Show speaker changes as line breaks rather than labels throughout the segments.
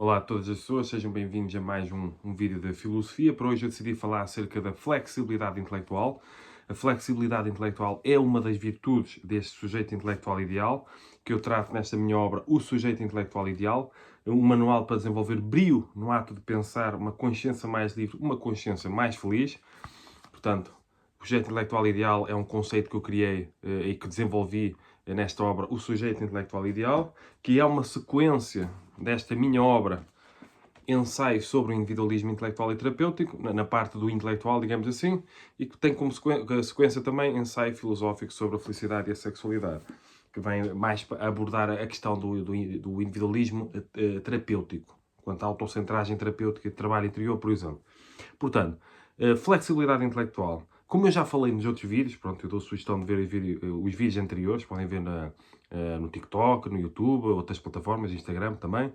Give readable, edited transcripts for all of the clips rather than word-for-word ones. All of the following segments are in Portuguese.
Olá a todas as pessoas, sejam bem-vindos a mais um vídeo da filosofia. Para hoje eu decidi falar acerca da flexibilidade intelectual. A flexibilidade intelectual é uma das virtudes deste sujeito intelectual ideal, que eu trato nesta minha obra, O Sujeito Intelectual Ideal, um manual para desenvolver brio no ato de pensar uma consciência mais livre, uma consciência mais feliz. Portanto, o sujeito intelectual ideal é um conceito que eu criei e que desenvolvi nesta obra, O Sujeito Intelectual Ideal, que é uma sequência desta minha obra, ensaio sobre o individualismo intelectual e terapêutico, na parte do intelectual, digamos assim, e que tem como sequência também ensaio filosófico sobre a felicidade e a sexualidade, que vem mais abordar a questão do individualismo terapêutico, quanto à autocentragem terapêutica e trabalho interior, por exemplo. Portanto, flexibilidade intelectual. Como eu já falei nos outros vídeos, pronto, eu dou sugestão de ver os vídeos anteriores, podem ver no TikTok, no YouTube, outras plataformas, Instagram também.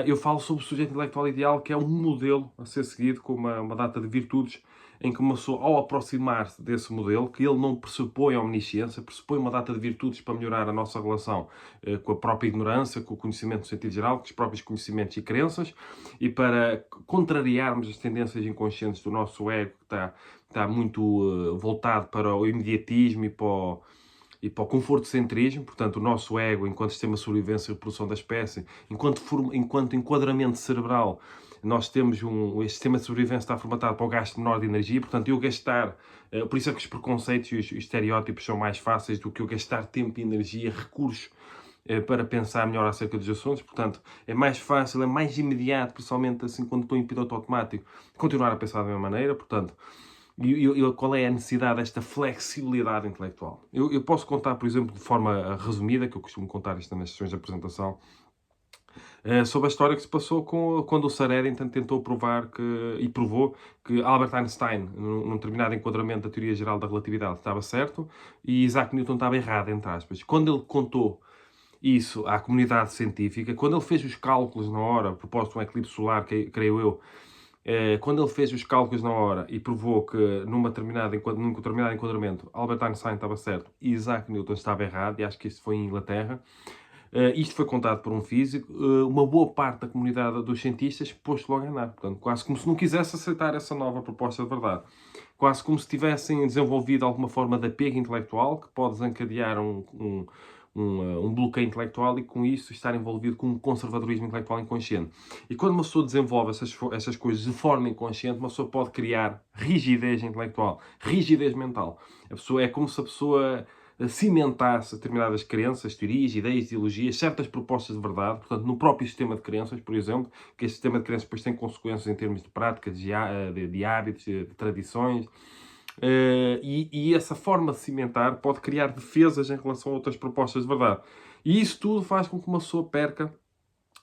Eu falo sobre o sujeito intelectual ideal, que é um modelo a ser seguido com uma data de virtudes, em que uma pessoa, ao aproximar-se desse modelo, que ele não pressupõe a omnisciência, pressupõe uma data de virtudes para melhorar a nossa relação com a própria ignorância, com o conhecimento no sentido geral, com os próprios conhecimentos e crenças, e para contrariarmos as tendências inconscientes do nosso ego, que está muito voltado para o imediatismo e para o confortocentrismo. Portanto, o nosso ego, enquanto sistema de sobrevivência e reprodução da espécie, enquanto enquadramento cerebral, nós temos este sistema de sobrevivência está formatado para o gasto menor de energia. Portanto, eu gastar, por isso é que os preconceitos e os estereótipos são mais fáceis do que eu gastar tempo e energia, recursos, para pensar melhor acerca dos assuntos. Portanto, é mais fácil, é mais imediato, principalmente assim quando estou em piloto automático, continuar a pensar da mesma maneira. Portanto, qual é a necessidade desta flexibilidade intelectual? Eu posso contar, por exemplo, de forma resumida, que eu costumo contar isto nas sessões de apresentação, sobre a história que se passou quando o Sir Eddington tentou provar e provou que Albert Einstein, num determinado enquadramento da teoria geral da relatividade, estava certo e Isaac Newton estava errado, entre aspas. Quando ele contou isso à comunidade científica, quando ele fez os cálculos na hora, a propósito de um eclipse solar, creio eu, quando ele fez os cálculos na hora e provou que num determinado enquadramento Albert Einstein estava certo e Isaac Newton estava errado, e acho que isso foi em Inglaterra, isto foi contado por um físico, uma boa parte da comunidade dos cientistas pôs-se logo a andar. Portanto, quase como se não quisesse aceitar essa nova proposta de verdade. Quase como se tivessem desenvolvido alguma forma de apego intelectual que pode desencadear um bloqueio intelectual e, com isso, estar envolvido com um conservadorismo intelectual inconsciente. E quando uma pessoa desenvolve essas coisas de forma inconsciente, uma pessoa pode criar rigidez intelectual, rigidez mental. É como se a pessoa cimentasse determinadas crenças, teorias, ideias, ideologias, certas propostas de verdade, portanto, no próprio sistema de crenças, por exemplo, que este sistema de crenças depois tem consequências em termos de práticas, de hábitos, de tradições. E essa forma de cimentar pode criar defesas em relação a outras propostas de verdade. E isso tudo faz com que uma pessoa perca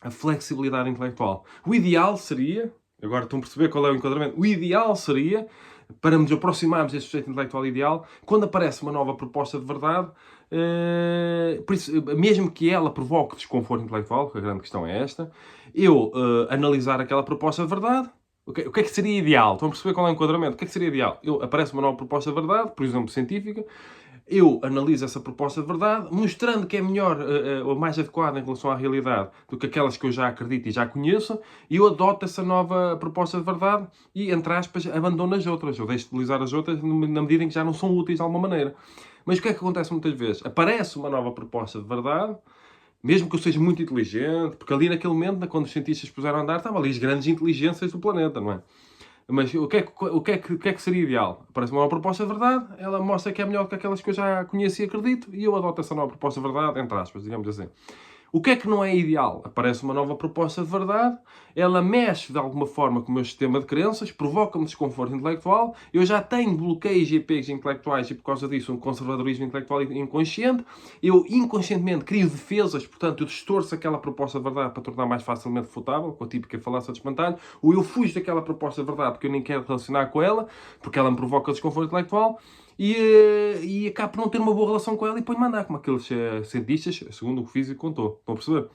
a flexibilidade intelectual. O ideal seria, agora estão a perceber qual é o enquadramento, o ideal seria, para nos aproximarmos deste sujeito intelectual ideal, quando aparece uma nova proposta de verdade, por isso, mesmo que ela provoque desconforto intelectual, que a grande questão é esta, eu analisar aquela proposta de verdade. O que é que seria ideal? Estão a perceber qual é o enquadramento? O que é que seria ideal? Aparece uma nova proposta de verdade, por exemplo, científica, eu analiso essa proposta de verdade, mostrando que é melhor ou mais adequada em relação à realidade do que aquelas que eu já acredito e já conheço, e eu adoto essa nova proposta de verdade e, entre aspas, abandono as outras. Eu deixo de utilizar as outras na medida em que já não são úteis de alguma maneira. Mas o que é que acontece muitas vezes? Aparece uma nova proposta de verdade, mesmo que eu seja muito inteligente, porque ali naquele momento, quando os cientistas puseram a andar, estavam ali as grandes inteligências do planeta, não é? Mas o que é que seria ideal? Aparece uma nova proposta de verdade, ela mostra que é melhor que aquelas que eu já conheço e acredito, e eu adoto essa nova proposta de verdade, entre aspas, digamos assim. O que é que não é ideal? Aparece uma nova proposta de verdade, ela mexe de alguma forma com o meu sistema de crenças, provoca-me desconforto intelectual, eu já tenho bloqueios e apegos intelectuais e, por causa disso, um conservadorismo intelectual inconsciente, eu inconscientemente crio defesas, portanto, eu distorço aquela proposta de verdade para tornar mais facilmente refutável, com a típica falácia de espantalho, ou eu fujo daquela proposta de verdade porque eu nem quero relacionar com ela, porque ela me provoca desconforto intelectual, e acabo por não ter uma boa relação com ela e ponho-me a andar, como aqueles cientistas, segundo o que o físico contou. Estão a perceber?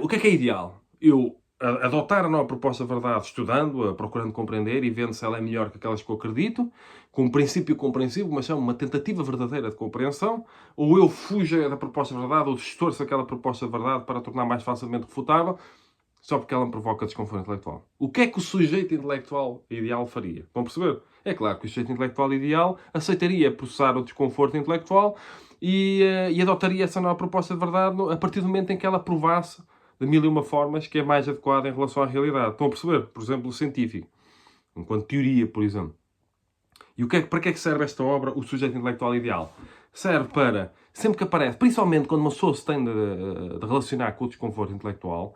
O que é ideal? Eu adotar a nova proposta de verdade, estudando-a, procurando compreender e vendo se ela é melhor que aquelas que eu acredito, com um princípio compreensível, mas é uma tentativa verdadeira de compreensão, ou eu fujo da proposta de verdade, ou distorço aquela proposta de verdade para tornar mais facilmente refutável, só porque ela me provoca desconforto intelectual. O que é que o sujeito intelectual ideal faria? Vão perceber? É claro que o sujeito intelectual ideal aceitaria processar o desconforto intelectual e adotaria essa nova proposta de verdade a partir do momento em que ela provasse de mil e uma formas que é mais adequada em relação à realidade. Estão a perceber? Por exemplo, o científico. Enquanto teoria, por exemplo. E para que é que serve esta obra, O Sujeito Intelectual Ideal? Serve para, sempre que aparece, principalmente quando uma pessoa se tem de relacionar com o desconforto intelectual,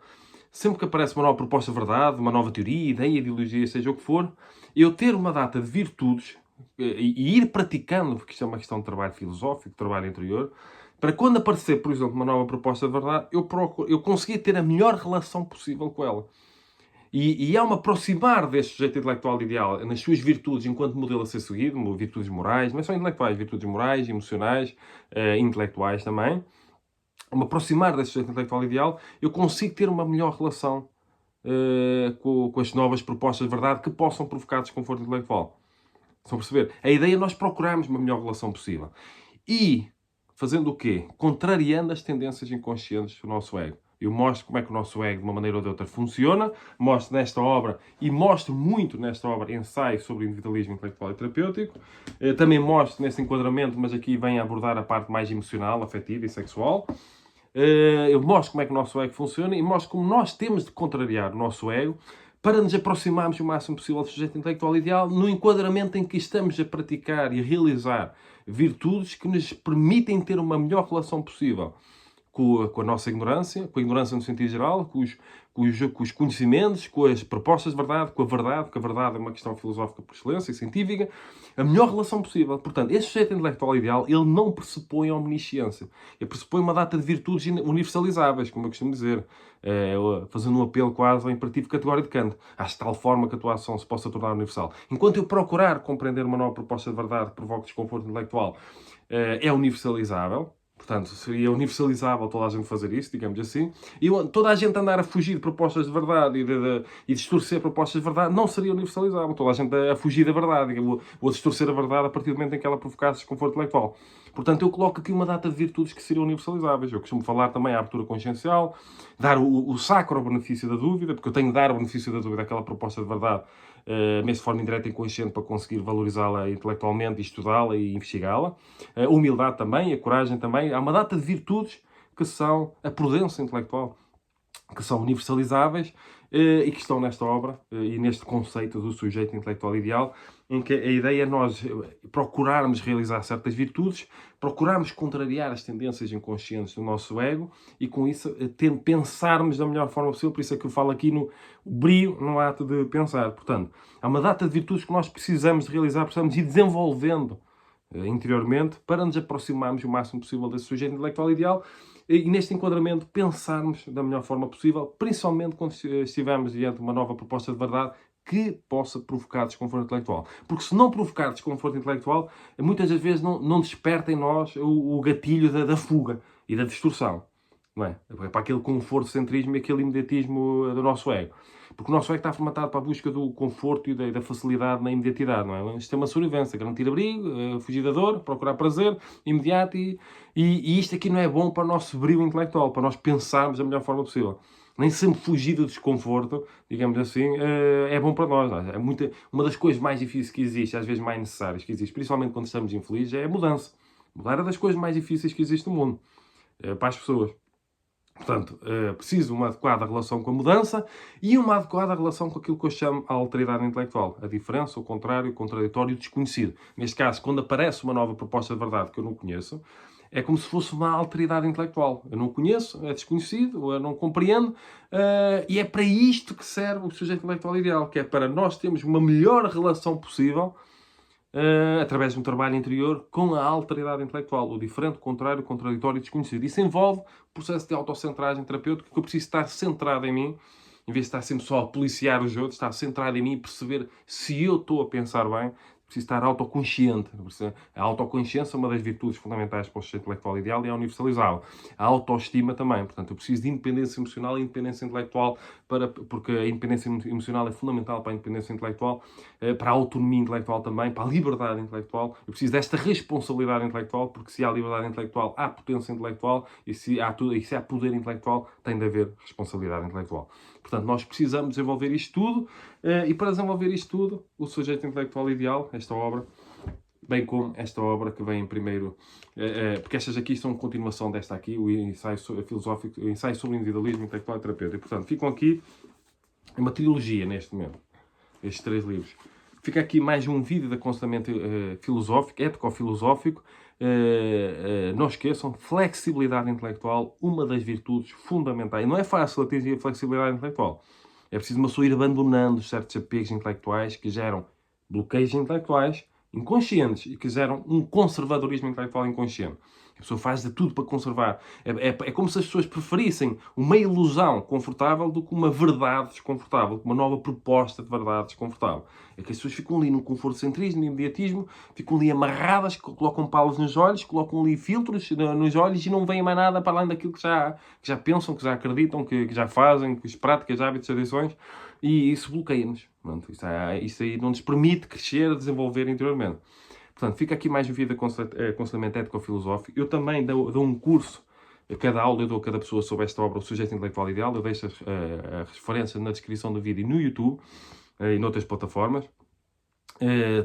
sempre que aparece uma nova proposta de verdade, uma nova teoria, ideia, ideologia, seja o que for, eu ter uma data de virtudes e ir praticando, porque isto é uma questão de trabalho filosófico, de trabalho interior, para quando aparecer, por exemplo, uma nova proposta de verdade, eu conseguir ter a melhor relação possível com ela. E há um aproximar deste sujeito intelectual ideal nas suas virtudes enquanto modelo a ser seguido, virtudes morais, não é só intelectuais, virtudes morais, emocionais, intelectuais também. Me aproximar desse sujeito intelectual ideal, eu consigo ter uma melhor relação com as novas propostas de verdade que possam provocar desconforto intelectual. Estão a perceber? A ideia é nós procurarmos uma melhor relação possível. E fazendo o quê? Contrariando as tendências inconscientes do nosso ego. Eu mostro como é que o nosso ego, de uma maneira ou de outra, funciona, mostro nesta obra, e mostro muito nesta obra, ensaio sobre o individualismo intelectual e terapêutico. Também mostro nesse enquadramento, mas aqui vem a abordar a parte mais emocional, afetiva e sexual. Eu mostro como é que o nosso ego funciona e mostro como nós temos de contrariar o nosso ego para nos aproximarmos o máximo possível do sujeito intelectual ideal no enquadramento em que estamos a praticar e a realizar virtudes que nos permitem ter uma melhor relação possível com a nossa ignorância, com a ignorância no sentido geral, com os conhecimentos, com as propostas de verdade, com a verdade, porque a verdade é uma questão filosófica por excelência e científica, a melhor relação possível. Portanto, este sujeito intelectual ideal, ele não pressupõe a omnisciência. Ele pressupõe uma data de virtudes universalizáveis, como eu costumo dizer, fazendo um apelo quase ao imperativo categórico de Kant, de tal forma que a tua ação se possa tornar universal. Enquanto eu procurar compreender uma nova proposta de verdade que provoque desconforto intelectual, é universalizável. Portanto, seria universalizável toda a gente fazer isso, digamos assim. E toda a gente andar a fugir de propostas de verdade e distorcer propostas de verdade não seria universalizável. Toda a gente a fugir da verdade ou a distorcer a verdade a partir do momento em que ela provocasse desconforto intelectual. Portanto, eu coloco aqui uma data de virtudes que seriam universalizáveis. Eu costumo falar também à abertura consciencial, dar o sacro ao benefício da dúvida, porque eu tenho de dar o benefício da dúvida àquela proposta de verdade, mesmo de forma indireta e inconsciente, para conseguir valorizá-la intelectualmente, estudá-la e investigá-la. A humildade também, a coragem também. Há uma data de virtudes que são a prudência intelectual, que são universalizáveis e que estão nesta obra e neste conceito do sujeito intelectual ideal, em que a ideia é nós procurarmos realizar certas virtudes, procurarmos contrariar as tendências inconscientes do nosso ego e, com isso, pensarmos da melhor forma possível. Por isso é que eu falo aqui no brio no ato de pensar. Portanto, há uma data de virtudes que nós precisamos de realizar, precisamos ir desenvolvendo interiormente para nos aproximarmos o máximo possível desse sujeito intelectual ideal e neste enquadramento pensarmos da melhor forma possível, principalmente quando estivermos diante de uma nova proposta de verdade que possa provocar desconforto intelectual. Porque se não provocar desconforto intelectual, muitas das vezes não desperta em nós o gatilho da fuga e da distorção. Não é? É para aquele conforto-centrismo e aquele imediatismo do nosso ego. Porque o nosso ego está formatado para a busca do conforto e da facilidade na imediatidade, não é? Isto é uma sobrevivência, garantir abrigo, fugir da dor, procurar prazer imediato e isto aqui não é bom para o nosso brilho intelectual, para nós pensarmos da melhor forma possível. Nem sempre fugir do desconforto, digamos assim, é bom para nós. Não é? Uma das coisas mais difíceis que existe, às vezes mais necessárias que existe, principalmente quando estamos infelizes, é a mudança. Mudar é das coisas mais difíceis que existe no mundo, para as pessoas. Portanto, preciso uma adequada relação com a mudança e uma adequada relação com aquilo que eu chamo a alteridade intelectual. A diferença, o contrário, o contraditório, o desconhecido. Neste caso, quando aparece uma nova proposta de verdade que eu não conheço, é como se fosse uma alteridade intelectual. Eu não conheço, é desconhecido, eu não compreendo, e é para isto que serve o sujeito intelectual ideal, que é para nós termos uma melhor relação possível através de um trabalho interior com a alteridade intelectual, o diferente, o contrário, o contraditório e o desconhecido. Isso envolve o processo de autocentragem terapêutica, que eu preciso estar centrado em mim, em vez de estar sempre só a policiar os outros, estar centrado em mim e perceber se eu estou a pensar bem, preciso estar autoconsciente. A autoconsciência é uma das virtudes fundamentais para o sujeito intelectual ideal e é universalizável. A autoestima também. Portanto, eu preciso de independência emocional e independência intelectual, porque a independência emocional é fundamental para a independência intelectual, para a autonomia intelectual também, para a liberdade intelectual. Eu preciso desta responsabilidade intelectual, porque se há liberdade intelectual, há potência intelectual, e se há poder intelectual, tem de haver responsabilidade intelectual. Portanto, nós precisamos desenvolver isto tudo, e para desenvolver isto tudo, o sujeito intelectual ideal, esta obra, bem como esta obra que vem em primeiro, porque estas aqui são continuação desta aqui, o ensaio filosófico, o ensaio sobre o individualismo intelectual e terapêutico. E, portanto, ficam aqui uma trilogia neste momento, estes 3 livros. Fica aqui mais um vídeo de aconselhamento filosófico, ético-filosófico. Não esqueçam, flexibilidade intelectual, uma das virtudes fundamentais. Não é fácil atingir a flexibilidade intelectual. É preciso uma pessoa ir abandonando certos apegos intelectuais que geram bloqueios intelectuais inconscientes e que geram um conservadorismo intelectual inconsciente. A pessoa faz de tudo para conservar. É como se as pessoas preferissem uma ilusão confortável do que uma verdade desconfortável, uma nova proposta de verdade desconfortável. É que as pessoas ficam ali no confortocentrismo, no imediatismo, ficam ali amarradas, colocam palas nos olhos, colocam ali filtros nos olhos e não veem mais nada para além daquilo que já pensam, que já acreditam, que já fazem, que as práticas, hábitos, tradições, e isso bloqueia-nos. Isso aí não nos permite crescer, desenvolver interiormente. Portanto, fica aqui mais um vídeo de aconselhamento ético-filosófico. Eu também dou um curso, a cada aula eu dou a cada pessoa sobre esta obra, O Sujeito Intelectual Ideal. Eu deixo a referência na descrição do vídeo no YouTube e noutras plataformas.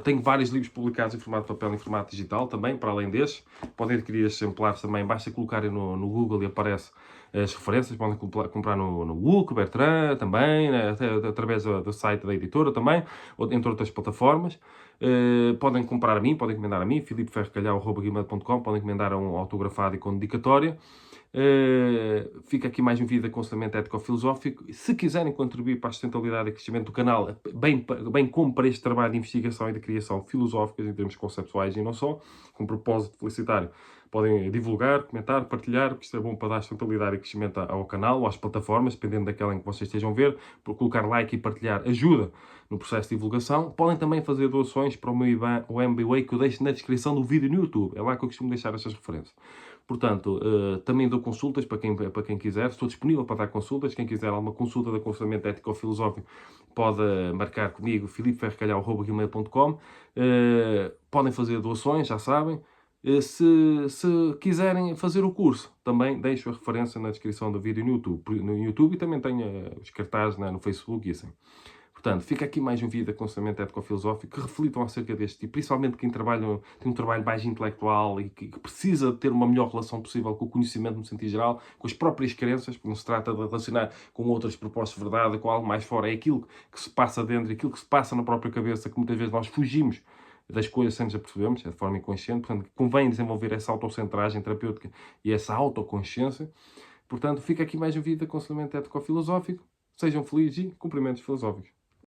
Tenho vários livros publicados em formato de papel e em formato digital também, para além destes. Podem adquirir estes exemplares também, basta colocarem no Google e aparece as referências. Podem comprar no Book, Bertrand também, através do site da editora também, entre outras plataformas. Podem comprar a mim, podem encomendar a mim, filipeferrecalhau@gmail.com, podem encomendar um autografado e com dedicatória. Fica aqui mais um vídeo de aconselhamento ético-filosófico. Se quiserem contribuir para a sustentabilidade e crescimento do canal, bem como para este trabalho de investigação e de criação filosóficas em termos conceptuais e não só, com propósito felicitário, podem divulgar, comentar, partilhar, porque isto é bom para dar sustentabilidade e crescimento ao canal ou às plataformas, dependendo daquela em que vocês estejam a ver. Por colocar like e partilhar ajuda no processo de divulgação. Podem também fazer doações para o meu IBAN, o MBWay, que eu deixo na descrição do vídeo no YouTube. É lá que eu costumo deixar estas referências. Portanto, também dou consultas para quem quiser. Estou disponível para dar consultas. Quem quiser alguma consulta de aconselhamento ético ou filosófico pode marcar comigo, filipeferrecalhau@gmail.com. Podem fazer doações, já sabem. Se quiserem fazer o curso, também deixo a referência na descrição do vídeo no YouTube e também tenho os cartazes no Facebook e assim. Portanto, fica aqui mais um vídeo de aconselhamento ético-filosófico que reflitam acerca deste tipo, principalmente quem tem um trabalho mais intelectual e que precisa ter uma melhor relação possível com o conhecimento no sentido geral, com as próprias crenças, porque não se trata de relacionar com outras propostas de verdade, com algo mais fora, é aquilo que se passa dentro, aquilo que se passa na própria cabeça, que muitas vezes nós fugimos das coisas sem nos apercebermos, é de forma inconsciente. Portanto, convém desenvolver essa autocentragem terapêutica e essa autoconsciência. Portanto, fica aqui mais um vídeo de aconselhamento ético-filosófico. Sejam felizes e cumprimentos filosóficos.